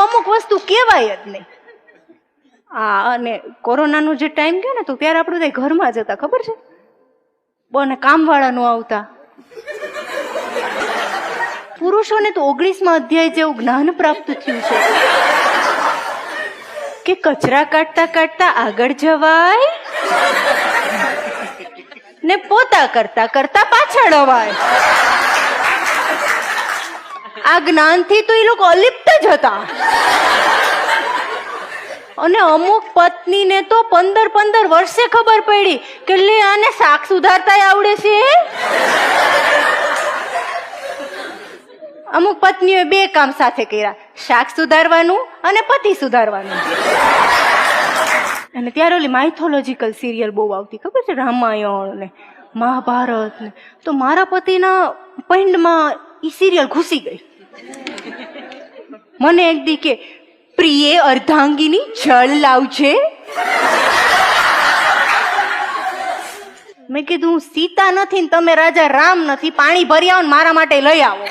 અમુક વસ્તુ કહેવાય જ નહીં. અને કોરોનાનો જે ટાઈમ ગયો ને તો ત્યારે આપણું ત્યાં ઘરમાં જ હતા, ખબર છે? બને કામવાળા નો આવતા. પુરુષોને તો 19મા અધ્યાય જેવું જ્ઞાન પ્રાપ્ત થયું છે કે કચરા કાઢતા કાઢતા આગળ જવાય ને પોતા કરતા કરતા પાછળ અવાય. આ જ્ઞાનથી તો એ લોકો અલિપ્ત જ હતા. અને અમુક પત્નીને તો 15 વર્ષે ખબર પડી કે લે આને શાક સુધારતા આવડે છે. અમુક પત્નીઓએ 2 કામ સાથે કર્યા, શાક સુધારવાનું અને પતિ સુધારવાનું. અને ત્યારે ઓલી માઇથોલોજીકલ સિરિયલ બહુ આવતી, ખબર છે? રામાયણ ને મહાભારત ને. તો મારા પતિના પૈંડમાં ઈ સિરિયલ ઘૂસી ગઈ. મને એક દી કે પ્રિય અર્ધાંગીની જળ લાવજે. મેં કીધું હું સીતા નથી ને તમે રાજા રામ નથી, પાણી ભરી આવો ને મારા માટે લઈ આવો.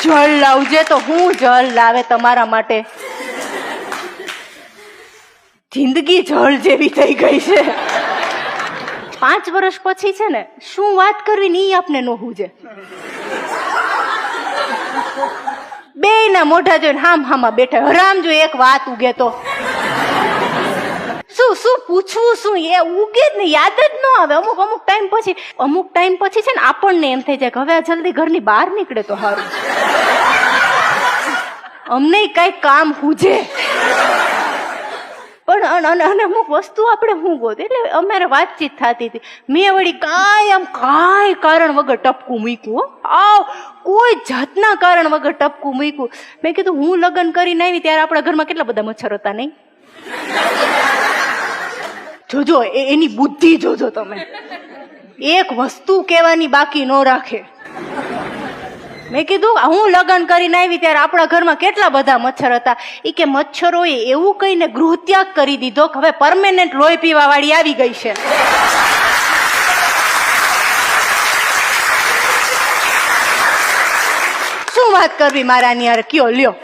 જળ લાવજે તો હું જળ લાવે તમારા માટે? જિંદગી જળ જેવી થઈ ગઈ છે. 5 વર્ષ પછી છે ને શું વાત કરવી ને ઈ આપને નો હુજે. બેયના મોઢા જોઈને હામાં બેઠા હરામ જો એક વાત ઉગે તો શું પૂછવું, શું એ ઉગે જ ને, યાદ જ ન આવે. અમુક ટાઈમ પછી છે ને આપણને એમ થઈ જાય કે હવે આ જલ્દી ઘરની બહાર નીકળે તો સારું, અમને કઈ કામ હુજે. પણ અને અમુક વસ્તુ આપણે હું ગોત એટલે અમારે વાતચીત થતી હતી. મેં વળી કાંઈ કારણ વગર ટપકું મૂક્યું. કોઈ જાતના કારણ વગર ટપકું મૂક્યું. મેં કીધું હું લગ્ન કરીને આવી ત્યારે આપણા ઘરમાં કેટલા બધા મચ્છર હતા નહીં? જોજો એની બુદ્ધિ જોજો તમે, એક વસ્તુ કહેવાની બાકી ન રાખે. મેં કીધું હું લગ્ન કરીને આવી ત્યારે આપણા ઘરમાં કેટલા બધા મચ્છર હતા. એ કે મચ્છરોએ એવું કહીને ગૃહત્યાગ કરી દીધો કે હવે પરમેનન્ટ લોહી પીવા વાળી આવી ગઈ છે. શું વાત કરવી મારાની યાર, કયો લ્યો.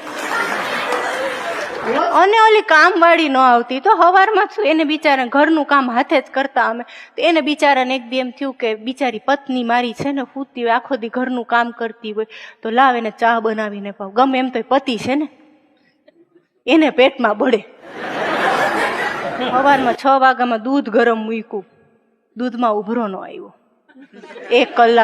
અને ઓલી કામ વાળી ન આવતી તો હવારમાં શું એને બિચારા ઘરનું કામ હાથે જ કરતા અમે. તો એને બિચારાને એક દી એમ થયું કે બિચારી પત્ની મારી છે ને સૂતી હોય, આખો દી ઘરનું કામ કરતી હોય, તો લાવ એને ચા બનાવીને પાવ. ગમે એમ તો પતિ છે ને, એને પેટમાં બળે. સવારમાં 6 વાગ્યામાં દૂધ ગરમ મૂક્યું, દૂધમાં ઉભરો ન આવ્યો. 1 કલાક